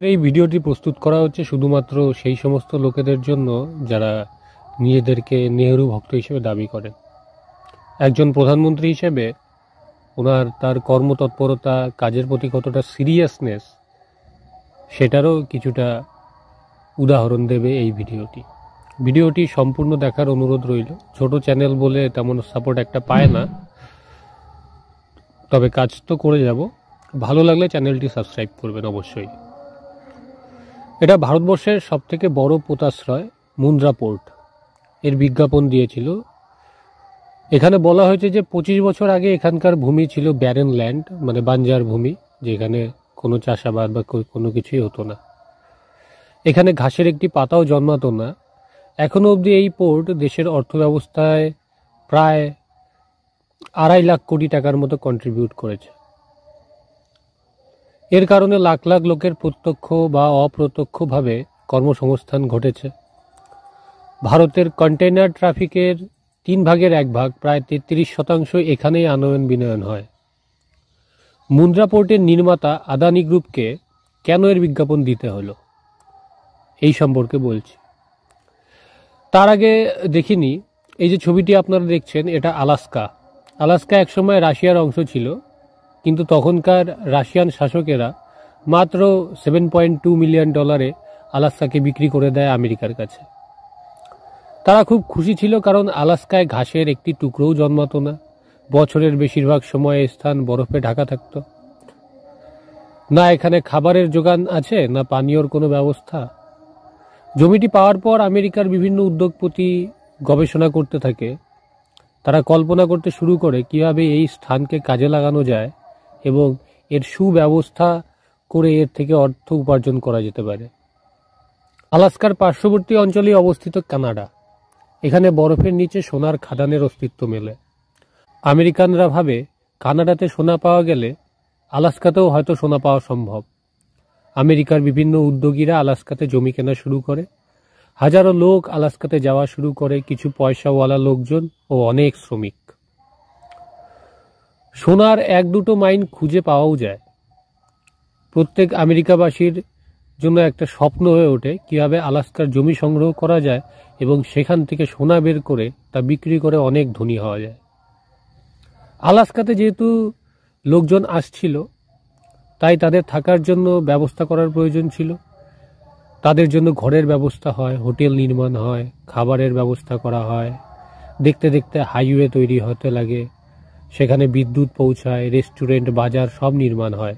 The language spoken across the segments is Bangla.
এই ভিডিওটি প্রস্তুত করা হচ্ছে শুধুমাত্র সেই সমস্ত লোকেদের জন্য যারা নিজেদেরকে নেহেরু ভক্ত হিসেবে দাবি করেন। একজন প্রধানমন্ত্রী হিসেবে তার কর্মতৎপরতা, কাজের প্রতি কতটা সিরিয়াসনেস, সেটারও কিছুটা উদাহরণ দেবে এই ভিডিওটি সম্পূর্ণ দেখার অনুরোধ রইল। ছোট চ্যানেল বলে তেমন সাপোর্ট একটা পায় না, তবে কাজ তো করে যাব। ভালো লাগলে চ্যানেলটি সাবস্ক্রাইব করবেন অবশ্যই। এটা ভারতবর্ষের সবথেকে বড় পোতাশ্রয় মুন্দ্রা পোর্ট, এর বিজ্ঞাপন দিয়েছিল। এখানে বলা হয়েছে যে 25 বছর আগে এখানকার ভূমি ছিল ব্যারেন ল্যান্ড, মানে বাঞ্জার ভূমি, যেখানে কোনো চাষাবাদ বা কোনো কিছুই হতো না। এখানে ঘাসের একটি পাতাও জন্মাতো না। এখনো অবধি এই পোর্ট দেশের অর্থব্যবস্থায় প্রায় 2.5 লাখ কোটি টাকার মতো কন্ট্রিবিউট করেছে। এর কারণে লাখ লাখ লোকের প্রত্যক্ষ বা অপ্রত্যক্ষভাবে কর্মসংস্থান ঘটেছে। ভারতের কন্টেইনার ট্রাফিকের 3 ভাগের 1 ভাগ, প্রায় 33% এখানেই আনয়ন বিনয়ন হয়। মুন্দ্রা পোর্টের নির্মাতা আদানি গ্রুপকে কেন এর বিজ্ঞাপন দিতে হলো, এই সম্পর্কে বলছি। তার আগে দেখিনি, এই যে ছবিটি আপনারা দেখছেন, এটা আলাস্কা একসময় রাশিয়ার অংশ ছিল, কিন্তু তখনকার রাশিয়ান শাসকেরা মাত্র $7.2 মিলিয়ন আলাস্কাকে বিক্রি করে দেয় আমেরিকার কাছে। তারা খুব খুশি ছিল, কারণ আলাস্কায় ঘাসের একটি টুকরোও জন্মাতো না। বছরের বেশিরভাগ সময় এই স্থান বরফে ঢাকা থাকত। না এখানে খাবারের যোগান আছে, না পানীয়র কোনো ব্যবস্থা। জমিটি পাওয়ার পর আমেরিকার বিভিন্ন উদ্যোগপতি গবেষণা করতে থাকে। তারা কল্পনা করতে শুরু করে কিভাবে এই স্থানকে কাজে লাগানো যায় এবং এর সুব্যবস্থা করে এর থেকে অর্থ উপার্জন করা যেতে পারে। আলাস্কার পার্শ্ববর্তী অঞ্চলে অবস্থিত কানাডা, এখানে বরফের নিচে সোনার খাদানের অস্তিত্ব মেলে। আমেরিকানরা ভাবে কানাডাতে সোনা পাওয়া গেলে আলাস্কাতেও হয়তো সোনা পাওয়া সম্ভব। আমেরিকার বিভিন্ন উদ্যোগীরা আলাস্কাতে জমি কেনা শুরু করে। হাজারো লোক আলাস্কাতে যাওয়া শুরু করে, কিছু পয়সাওয়ালা লোকজন ও অনেক শ্রমিক। সোনার 1-2 মাইন খুঁজে পাওয়াও যায়। প্রত্যেক আমেরিকাবাসীর জন্য একটা স্বপ্ন হয়ে ওঠে কিভাবে আলাস্কার জমি সংগ্রহ করা যায় এবং সেখান থেকে সোনা বের করে তা বিক্রি করে অনেক ধনী হওয়া যায়। আলাস্কাতে যেহেতু লোকজন আসছিল, তাই তাদের থাকার জন্য ব্যবস্থা করার প্রয়োজন ছিল। তাদের জন্য ঘরের ব্যবস্থা হয়, হোটেল নির্মাণ হয়, খাবারের ব্যবস্থা করা হয়। দেখতে দেখতে হাইওয়ে তৈরি হতে লাগে, সেখানে বিদ্যুৎ পৌঁছায়, রেস্টুরেন্ট, বাজার সব নির্মাণ হয়।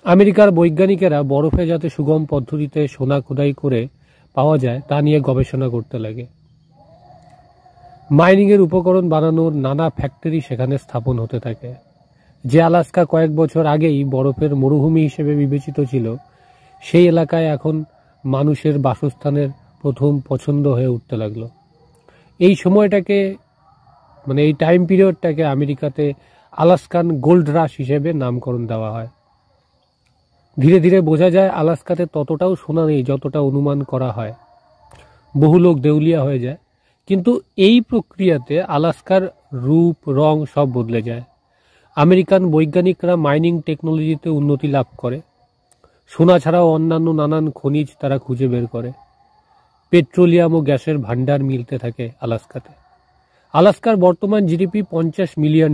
আমেরিকার বৈজ্ঞানিকেরা বরফে যাতে সুগম পদ্ধতিতে সোনা খোদাই করে পাওয়া যায় তা নিয়ে গবেষণা করতে লাগে। মাইনিংয়ের উপকরণ বানানোর নানা ফ্যাক্টরি সেখানে স্থাপন হতে থাকে। যে আলাস্কা কয়েক বছর আগেই বরফের মরুভূমি হিসেবে বিবেচিত ছিল, সেই এলাকায় এখন মানুষের বাসস্থানের প্রথম পছন্দ হয়ে উঠতে লাগলো। এই সময়টাকে, মানে এই টাইম পিরিয়ডটাকে আমেরিকাতে আলাস্কান গোল্ড রাশ হিসেবে নামকরণ দেওয়া হয়। ধীরে ধীরে বোঝা যায় আলাস্কাতে ততটাও সোনা নেই যতটা অনুমান করা হয়। বহু লোক দেউলিয়া হয়ে যায়, কিন্তু এই প্রক্রিয়াতে আলাস্কার রূপ, রং সব বদলে যায়। আমেরিকান বৈজ্ঞানিকরা মাইনিং টেকনোলজিতে উন্নতি লাভ করে। সোনা ছাড়াও অন্যান্য নানান খনিজ তারা খুঁজে বের করে। পেট্রোলিয়াম ও গ্যাসের ভান্ডার মিলতে থাকে আলাস্কাতে। আলাস্কার বর্তমান জিডিপি $50 মিলিয়ন,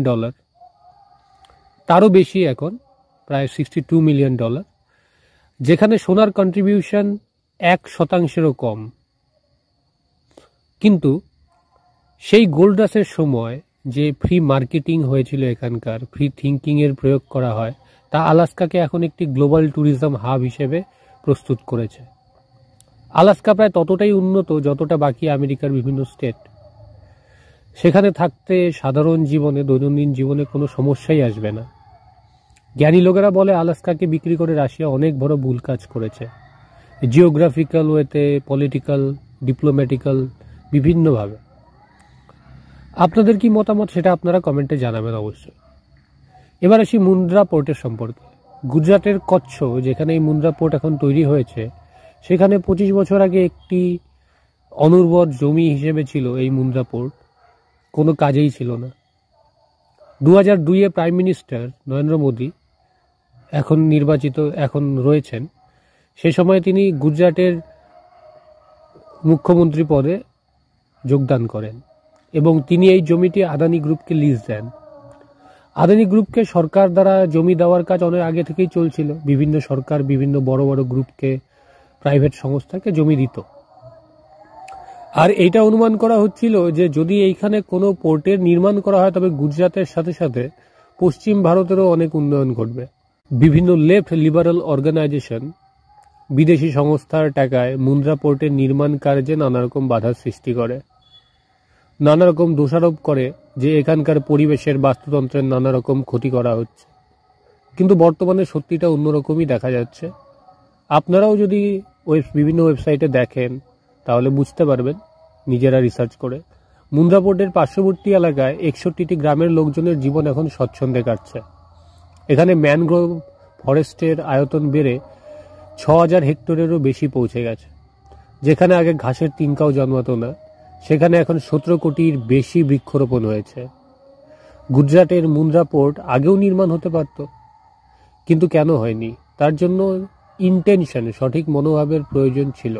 তারও বেশি এখন, প্রায় $62 মিলিয়ন, যেখানে সোনার কন্ট্রিবিউশন 1%-ও কম। কিন্তু সেই গোল্ড রাশের সময় যে ফ্রি মার্কেটিং হয়েছিল, এখানকার ফ্রি থিঙ্কিং এর প্রয়োগ করা হয়, তা আলাস্কাকে এখন একটি গ্লোবাল ট্যুরিজম হাব হিসেবে প্রস্তুত করেছে। আলাস্কা প্রায় ততটাই উন্নত যতটা বাকি আমেরিকার বিভিন্ন স্টেট। সেখানে থাকতে সাধারণ জীবনে, দৈনন্দিন জীবনে কোনো সমস্যাই আসবে না। জ্ঞানী লোকেরা বলে আলাস্কাকে বিক্রি করে রাশিয়া অনেক বড় ভুল কাজ করেছে, জিওগ্রাফিক্যাল ওয়েতে, পলিটিক্যাল, ডিপ্লোম্যাটিক্যাল, বিভিন্নভাবে। আপনাদের কি মতামত সেটা আপনারা কমেন্টে জানাবেন অবশ্যই। এবার আসি মুন্দ্রা পোর্টের সম্পর্কে। গুজরাটের কচ্ছ, যেখানে এই মুন্দ্রা পোর্ট এখন তৈরি হয়েছে, সেখানে 25 বছর আগে একটি অনুর্বর জমি হিসেবে ছিল এই মুন্দ্রা পোর্ট, কোনো কাজেই ছিল না। 2002-এ প্রাইম মিনিস্টার নরেন্দ্র মোদী এখন রয়েছেন, সে সময় তিনি গুজরাটের মুখ্যমন্ত্রী পদে যোগদান করেন এবং তিনি এই জমিটি আদানি গ্রুপকে লিজ দেন। আদানি গ্রুপকে সরকার দ্বারা জমি দেওয়ার কাজ অনেক আগে থেকেই চলছিল। বিভিন্ন সরকার বিভিন্ন বড় বড় গ্রুপকে, প্রাইভেট সংস্থাকে জমি দিত। আর এইটা অনুমান করা হচ্ছিল যে যদি এইখানে কোনো পোর্টের নির্মাণ করা হয় তবে গুজরাটের সাথে সাথে পশ্চিম ভারতেরও অনেক উন্নয়ন ঘটবে। বিভিন্ন লেফট লিবারাল অর্গানাইজেশন বিদেশি সংস্থার টাকায় মুন্দ্রা পোর্টের নির্মাণ কার্যে নানা রকম বাধার সৃষ্টি করে, নানা রকম দোষারোপ করে যে এখানকার পরিবেশের বাস্তুতন্ত্রের নানা রকম ক্ষতি করা হচ্ছে। কিন্তু বর্তমানে সত্যিটা অন্যরকমই দেখা যাচ্ছে। আপনারাও যদি বিভিন্ন ওয়েবসাইটে দেখেন তাহলে বুঝতে পারবেন নিজেরা রিসার্চ করে। মুন্দ্রা পোর্টের পার্শ্ববর্তী এলাকায় 61টি গ্রামের লোকজনের জীবন এখন স্বচ্ছন্দে কাটছে। এখানে ম্যানগ্রোভ ফরেস্টের আয়তন বেড়ে 6000 হেক্টরেরও বেশি পৌঁছে গেছে। যেখানে আগে ঘাসের তিনকাও জন্মাতো না, সেখানে এখন 17 কোটির বেশি বৃক্ষরোপণ হয়েছে। গুজরাটের মুন্দ্রা পোর্ট আগেও নির্মাণ হতে পারত, কিন্তু কেন হয়নি? তার জন্য ইন্টেনশন, সঠিক মনোভাবের প্রয়োজন ছিল,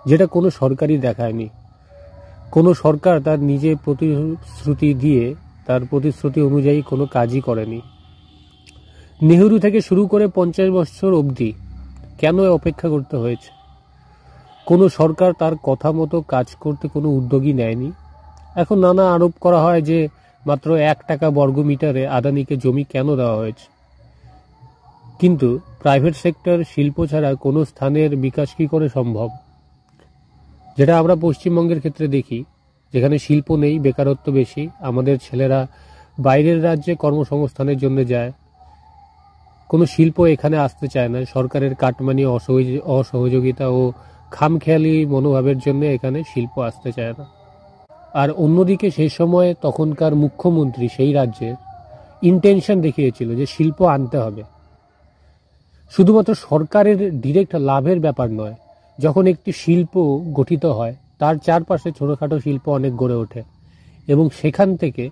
যেটা কোনো সরকারই দেখায়নি। কোনো সরকার তার নিজে প্রতিশ্রুতি দিয়ে তার প্রতিশ্রুতি অনুযায়ী কোনো কাজই করেনি। নেহেরু থেকে শুরু করে 50 বছর অবধি কেন অপেক্ষা করতে হয়েছে? কোনো সরকার তার কথা মতো কাজ করতে কোনো উদ্যোগই নেয়নি। এখন নানা আরোপ করা হয় যে মাত্র 1 টাকা বর্গমিটারে আদানিকে জমি কেন দেওয়া হয়েছে। কিন্তু প্রাইভেট সেক্টর, শিল্প ছাড়া কোনো স্থানের বিকাশ কী করে সম্ভব? যেটা আমরা পশ্চিমবঙ্গের ক্ষেত্রে দেখি, যেখানে শিল্প নেই, বেকারত্ব বেশি, আমাদের ছেলেরা বাইরের রাজ্যে কর্মসংস্থানের জন্য যায়, কোনো শিল্প এখানে আসতে চায় না। সরকারের কাটমানি, অসহযোগিতা ও খামখেয়ালি মনোভাবের জন্য এখানে শিল্প আসতে চায় না। আর অন্যদিকে সেই সময় তখনকার মুখ্যমন্ত্রী সেই রাজ্যের ইন্টেনশন দেখিয়েছিল যে শিল্প আনতে হবে। শুধুমাত্র সরকারের ডিরেক্ট লাভের ব্যাপার নয়, যখন একটি শিল্প গঠিত হয় তার চারপাশে ছোটোখাটো শিল্প অনেক গড়ে ওঠে এবং সেখান থেকে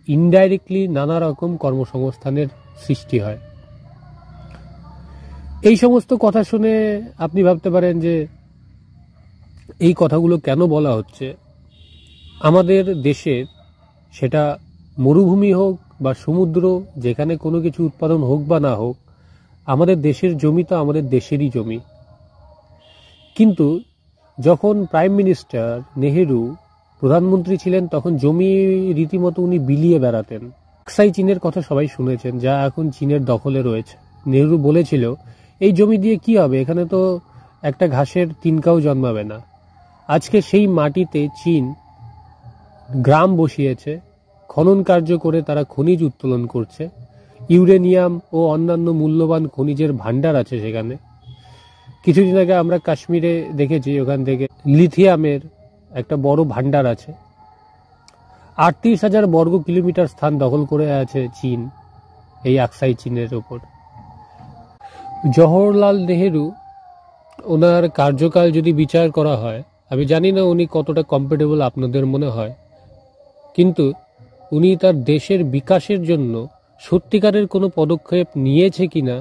ইনডাইরেক্টলি নানা রকম কর্মসংস্থানের সৃষ্টি হয়। এই সমস্ত কথা শুনে আপনি ভাবতে পারেন যে এই কথাগুলো কেন বলা হচ্ছে। আমাদের দেশের, সেটা মরুভূমি হোক বা সমুদ্র, যেখানে কোনো কিছু উৎপাদন হোক বা না হোক, আমাদের দেশের জমি তো আমাদের দেশেরই জমি। কিন্তু যখন প্রাইম মিনিস্টার নেহেরু প্রধানমন্ত্রী ছিলেন তখন জমি রীতিমতো উনি বিলিয়ে বেড়াতেন। আকসাই চীনের কথা সবাই শুনেছেন, যা এখন চীনের দখলে রয়েছে। নেহেরু বলেছিল এই জমি দিয়ে কি হবে, এখানে তো একটা ঘাসের তিনকাও জন্মাবে না। আজকে সেই মাটিতে চীন গ্রাম বসিয়েছে, খনন কার্য করে তারা খনিজ উত্তোলন করছে। ইউরেনিয়াম ও অন্যান্য মূল্যবান খনিজের ভান্ডার আছে সেখানে। কিছুদিন আগে আমরা কাশ্মীরে দেখেছি, ওখান থেকে লিথিয়ামের একটা বড় ভান্ডার আছে। 38,000 বর্গ কিলোমিটার স্থান দখল করে আছে চীন, এই আকসাই চীনের ওপর। জওহরলাল নেহেরু, ওনার কার্যকাল যদি বিচার করা হয়, আমি জানি না উনি কতটা কম্ফর্টেবল আপনাদের মনে হয়, কিন্তু উনি তার দেশের বিকাশের জন্য সত্যিকারের কোনো পদক্ষেপ নিয়েছে কিনা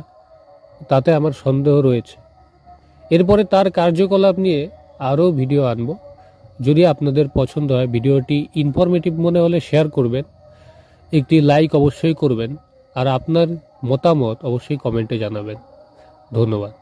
তাতে আমার সন্দেহ রয়েছে। এরপরে তার কার্যকলাপ নিয়ে আরও ভিডিও আনব। যদি আপনাদের পছন্দ হয়, ভিডিওটি ইনফরমেটিভ মনে হলে শেয়ার করবেন, একটি লাইক অবশ্যই করবেন, আর আপনার মতামত অবশ্যই কমেন্টে জানাবেন। ধন্যবাদ।